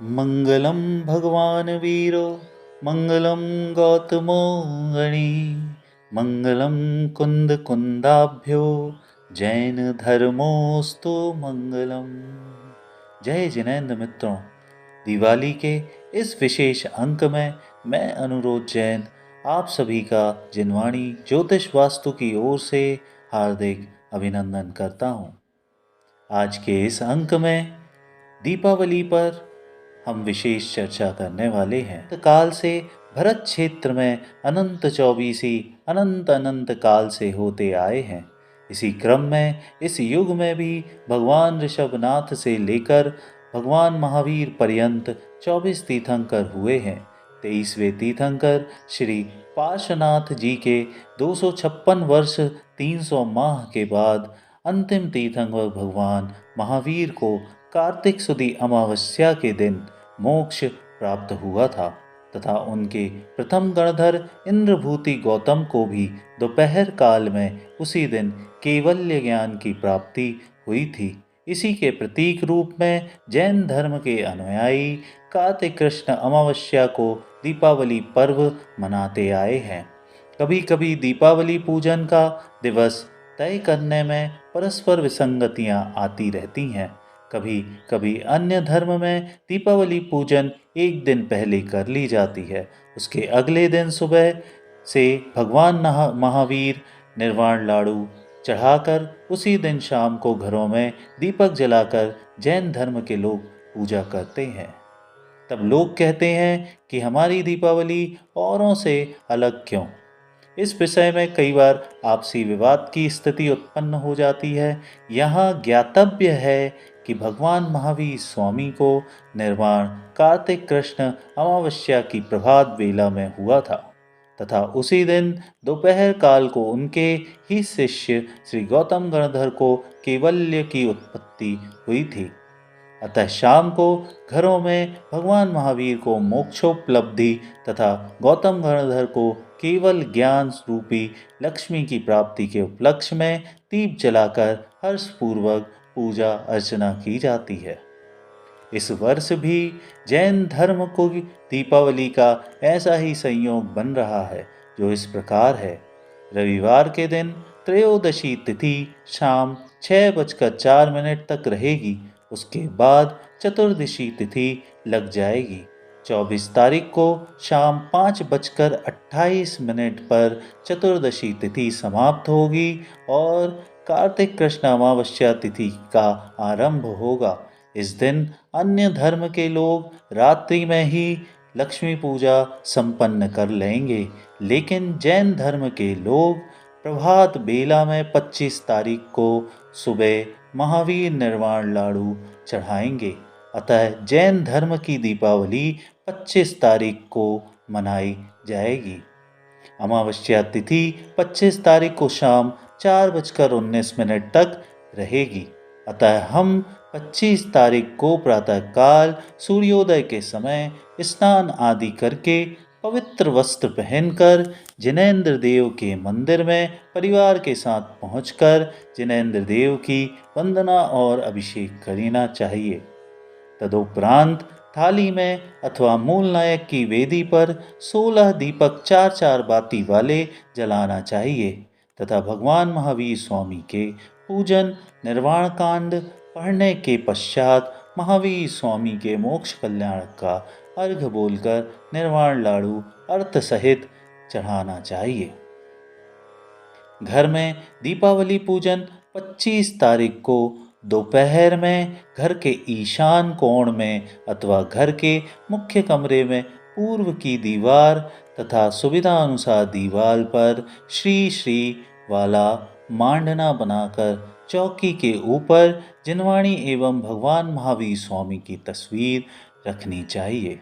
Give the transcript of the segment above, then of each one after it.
मंगलम भगवान वीरो मंगलम गौतमो गणी मंगलम कुंद कुंदाभ्यो जैन धर्मोस्तु मंगलम। जय जिनेंद्र मित्रों, दिवाली के इस विशेष अंक में मैं अनुरोध जैन आप सभी का जिनवाणी ज्योतिष वास्तु की ओर से हार्दिक अभिनंदन करता हूँ। आज के इस अंक में दीपावली पर हम विशेष चर्चा करने वाले हैं। काल से भरत क्षेत्र में अनंत चौबीसी अनंत अनंत काल से होते आए हैं। इसी क्रम में इस युग में भी भगवान ऋषभनाथ से लेकर भगवान महावीर पर्यंत 24 तीर्थंकर हुए हैं। 23वें तीर्थंकर श्री पार्श्वनाथ जी के 256 वर्ष 300 माह के बाद अंतिम तीर्थंकर भगवान महावीर को कार्तिक सुदी अमावस्या के दिन मोक्ष प्राप्त हुआ था तथा उनके प्रथम गणधर इंद्रभूति गौतम को भी दोपहर काल में उसी दिन कैवल्य ज्ञान की प्राप्ति हुई थी। इसी के प्रतीक रूप में जैन धर्म के अनुयायी कार्तिक कृष्ण अमावस्या को दीपावली पर्व मनाते आए हैं। कभी कभी दीपावली पूजन का दिवस तय करने में परस्पर विसंगतियां आती रहती हैं। कभी कभी अन्य धर्म में दीपावली पूजन एक दिन पहले कर ली जाती है। उसके अगले दिन सुबह से भगवान महावीर निर्वाण लाड़ू चढ़ाकर उसी दिन शाम को घरों में दीपक जलाकर जैन धर्म के लोग पूजा करते हैं। तब लोग कहते हैं कि हमारी दीपावली औरों से अलग क्यों। इस विषय में कई बार आपसी विवाद की स्थिति उत्पन्न हो जाती है। यहाँ ज्ञातव्य है कि भगवान महावीर स्वामी को निर्वाण कार्तिक कृष्ण अमावस्या की प्रभात वेला में हुआ था तथा उसी दिन दोपहर काल को उनके ही शिष्य श्री गौतम गणधर को कैवल्य की उत्पत्ति हुई थी। अतः शाम को घरों में भगवान महावीर को मोक्षोपलब्धि तथा गौतम गणधर को केवल ज्ञान रूपी लक्ष्मी की प्राप्ति के उपलक्ष्य में दीप जलाकर हर्षपूर्वक पूजा अर्चना की जाती है। इस वर्ष भी जैन धर्म को दीपावली का ऐसा ही संयोग बन रहा है, जो इस प्रकार है। रविवार के दिन त्रयोदशी तिथि शाम 6:04 तक रहेगी। उसके बाद चतुर्दशी तिथि लग जाएगी। 24 तारीख को शाम 5:28 पर चतुर्दशी तिथि समाप्त होगी और कार्तिक कृष्ण अमावस्या तिथि का आरंभ होगा। इस दिन अन्य धर्म के लोग रात्रि में ही लक्ष्मी पूजा संपन्न कर लेंगे, लेकिन जैन धर्म के लोग प्रभात बेला में 25 तारीख को सुबह महावीर निर्वाण लाड़ू चढ़ाएंगे। अतः जैन धर्म की दीपावली 25 तारीख को मनाई जाएगी। अमावस्या तिथि 25 तारीख को शाम 4:19 तक रहेगी। अतः हम 25 तारीख को प्रातःकाल सूर्योदय के समय स्नान आदि करके पवित्र वस्त्र पहनकर जिनेंद्र देव के मंदिर में परिवार के साथ पहुंचकर जिनेंद्र देव की वंदना और अभिषेक करना चाहिए। तदुपरांत थाली में अथवा मूल नायक की वेदी पर 16 दीपक 4-4 बाती वाले जलाना चाहिए तथा भगवान महावीर स्वामी के पूजन निर्वाण कांड पढ़ने के पश्चात महावीर स्वामी के मोक्ष कल्याण का अर्घ बोलकर निर्वाण लाड़ू अर्थ सहित चढ़ाना चाहिए। घर में दीपावली पूजन 25 तारीख को दोपहर में घर के ईशान कोण में अथवा घर के मुख्य कमरे में पूर्व की दीवार तथा सुविधा अनुसार दीवार पर श्री श्री वाला मांडना बनाकर चौकी के ऊपर जिनवाणी एवं भगवान महावीर स्वामी की तस्वीर रखनी चाहिए।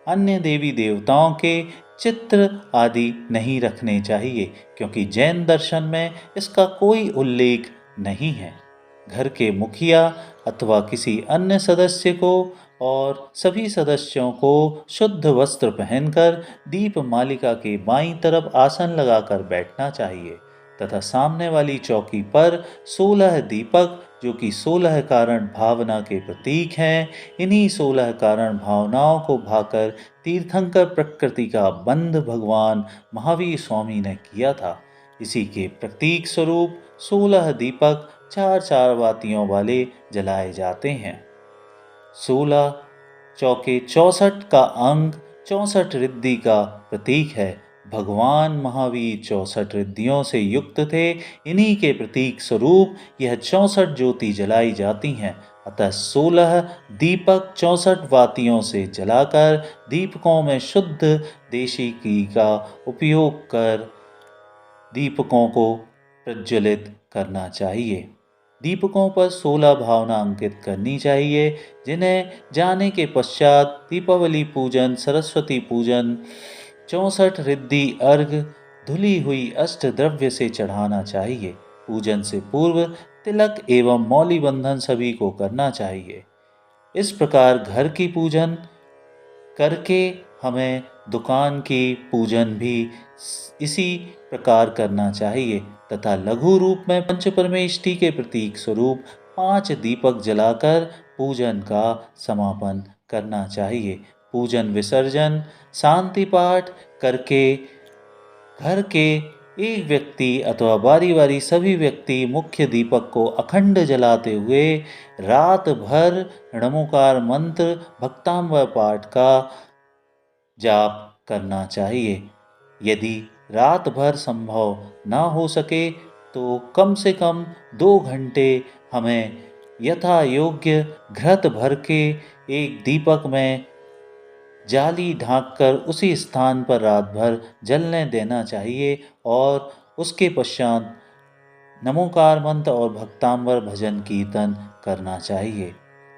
अन्य देवी देवताओं के चित्र आदि नहीं रखने चाहिए, क्योंकि जैन दर्शन में इसका कोई उल्लेख नहीं है। घर के मुखिया अथवा किसी अन्य सदस्य को और सभी सदस्यों को शुद्ध वस्त्र पहनकर दीप मालिका के बाईं तरफ आसन लगाकर बैठना चाहिए तथा सामने वाली चौकी पर 16 दीपक जो कि 16 कारण भावना के प्रतीक हैं। इन्हीं 16 कारण भावनाओं को भाकर तीर्थंकर प्रकृति का बंध भगवान महावीर स्वामी ने किया था। इसी के प्रतीक स्वरूप 16 दीपक चार चार बातियों वाले जलाए जाते हैं। 16 चौके 64 का अंक 64 रिद्धि का प्रतीक है। भगवान महावीर 64 रिद्धियों से युक्त थे। इन्हीं के प्रतीक स्वरूप यह 64 ज्योति जलाई जाती हैं। अतः 16 दीपक 64 वातियों से जलाकर दीपकों में शुद्ध देशी घी का उपयोग कर दीपकों को प्रज्वलित करना चाहिए। दीपकों पर 16 भावना अंकित करनी चाहिए, जिन्हें जाने के पश्चात दीपावली पूजन, सरस्वती पूजन, 64 रिद्धि अर्घ धुली हुई अष्ट द्रव्य से चढ़ाना चाहिए। पूजन से पूर्व तिलक एवं मौली बंधन सभी को करना चाहिए। इस प्रकार घर की पूजन करके हमें दुकान की पूजन भी इसी प्रकार करना चाहिए तथा लघु रूप में पंच परमेष्टि के प्रतीक स्वरूप 5 दीपक जलाकर पूजन का समापन करना चाहिए। पूजन विसर्जन शांति पाठ करके घर के एक व्यक्ति अथवा बारी बारी सभी व्यक्ति मुख्य दीपक को अखंड जलाते हुए रात भर नमोकार मंत्र भक्तांबर पाठ का जाप करना चाहिए। यदि रात भर संभव ना हो सके तो कम से कम 2 घंटे हमें यथा योग्य घृत भर के एक दीपक में जाली ढांककर उसी स्थान पर रात भर जलने देना चाहिए और उसके पश्चात नमोकार मंत्र और भक्तांबर भजन कीर्तन करना चाहिए।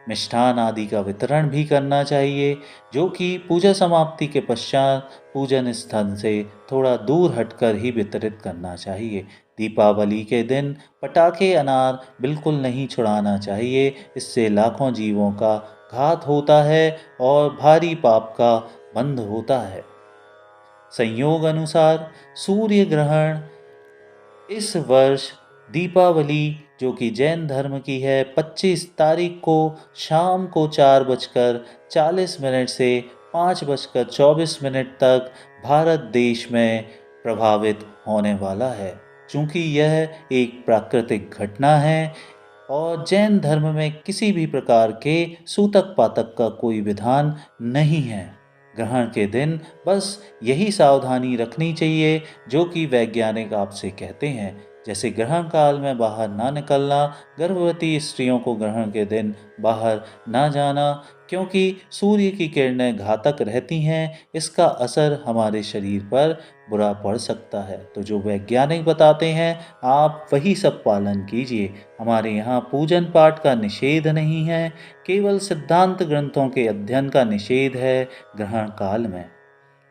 मिष्ठान आदि का वितरण भी करना चाहिए, जो कि पूजा समाप्ति के पश्चात पूजन स्थल से थोड़ा दूर हटकर ही वितरित करना चाहिए। दीपावली के दिन पटाखे अनार बिल्कुल नहीं छुड़ाना चाहिए, इससे लाखों जीवों का घात होता है और भारी पाप का बंध होता है। संयोग अनुसार सूर्य ग्रहण इस वर्ष दीपावली जो कि जैन धर्म की है 25 तारीख को शाम को 4:40 से 5:24 तक भारत देश में प्रभावित होने वाला है। चूँकि यह एक प्राकृतिक घटना है और जैन धर्म में किसी भी प्रकार के सूतक पातक का कोई विधान नहीं है। ग्रहण के दिन बस यही सावधानी रखनी चाहिए जो कि वैज्ञानिक आपसे कहते हैं, जैसे ग्रहण काल में बाहर ना निकलना, गर्भवती स्त्रियों को ग्रहण के दिन बाहर ना जाना, क्योंकि सूर्य की किरणें घातक रहती हैं, इसका असर हमारे शरीर पर बुरा पड़ सकता है। तो जो वैज्ञानिक बताते हैं आप वही सब पालन कीजिए। हमारे यहाँ पूजन पाठ का निषेध नहीं है, केवल सिद्धांत ग्रंथों के अध्ययन का निषेध है ग्रहण काल में।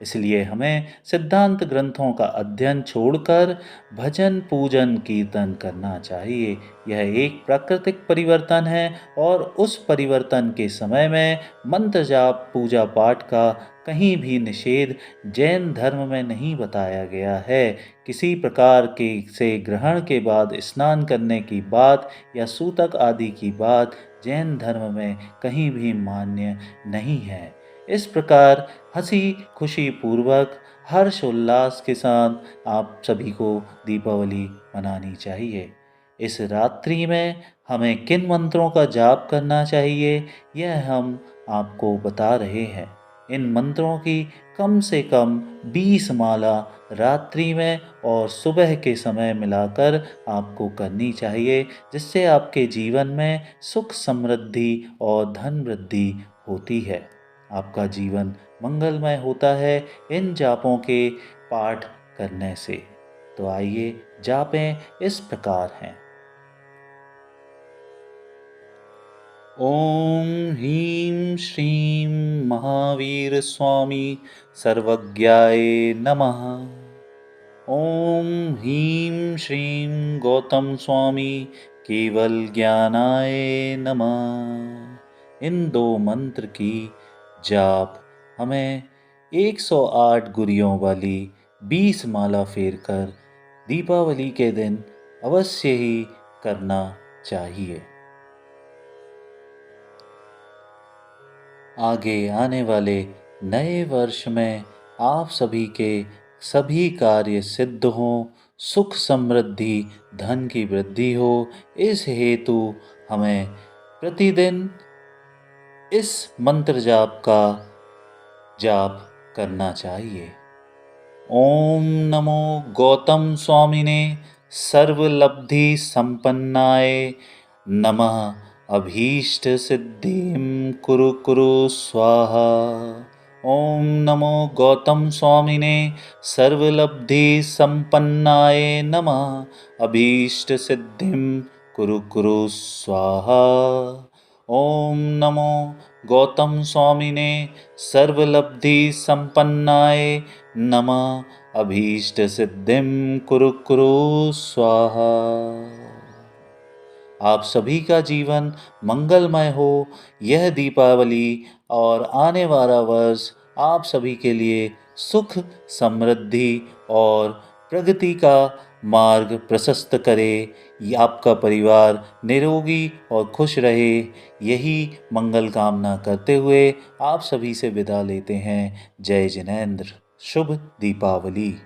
इसलिए हमें सिद्धांत ग्रंथों का अध्ययन छोड़कर भजन पूजन कीर्तन करना चाहिए। यह एक प्राकृतिक परिवर्तन है और उस परिवर्तन के समय में मंत्र जाप पूजा पाठ का कहीं भी निषेध जैन धर्म में नहीं बताया गया है। किसी प्रकार के से ग्रहण के बाद स्नान करने की बात या सूतक आदि की बात जैन धर्म में कहीं भी मान्य नहीं है। इस प्रकार हंसी खुशी पूर्वक हर्ष उल्लास के साथ आप सभी को दीपावली मनानी चाहिए। इस रात्रि में हमें किन मंत्रों का जाप करना चाहिए यह हम आपको बता रहे हैं। इन मंत्रों की कम से कम 20 माला रात्रि में और सुबह के समय मिलाकर आपको करनी चाहिए, जिससे आपके जीवन में सुख समृद्धि और धन वृद्धि होती है। आपका जीवन मंगलमय होता है इन जापों के पाठ करने से। तो आइए जापें इस प्रकार हैं। ओम ह्रीं श्रीं महावीर स्वामी सर्वज्ञाय नमः। ओम ह्रीं श्रीं गौतम स्वामी केवल ज्ञानाय नमः। इन 2 मंत्र की जाप हमें 108 गुरियों वाली 20 माला फेरकर दीपावली के दिन अवश्य ही करना चाहिए। आगे आने वाले नए वर्ष में आप सभी के सभी कार्य सिद्ध हों, सुख समृद्धि धन की वृद्धि हो। इस हेतु हमें प्रतिदिन इस मंत्र जाप का जाप करना चाहिए। ओम नमो गौतम स्वामिने सर्वलब्धि संपन्नाय नमः। अभीष्ट सिद्धिं कुरु कुरु स्वाहा। ओम नमो गौतम स्वामिने सर्वलब्धि संपन्नाय नमः। अभीष्ट सिद्धिं कुरु कुरु स्वाहा। ओम नमो गौतम स्वामिने सर्वलब्धि संपन्नाय नमः। अभीष्ट सिद्धिं कुरु कुरु स्वाहा। आप सभी का जीवन मंगलमय हो। यह दीपावली और आने वाला वर्ष आप सभी के लिए सुख समृद्धि और प्रगति का मार्ग प्रशस्त करे। आपका परिवार निरोगी और खुश रहे, यही मंगल कामना करते हुए आप सभी से विदा लेते हैं। जय जिनेंद्र। शुभ दीपावली।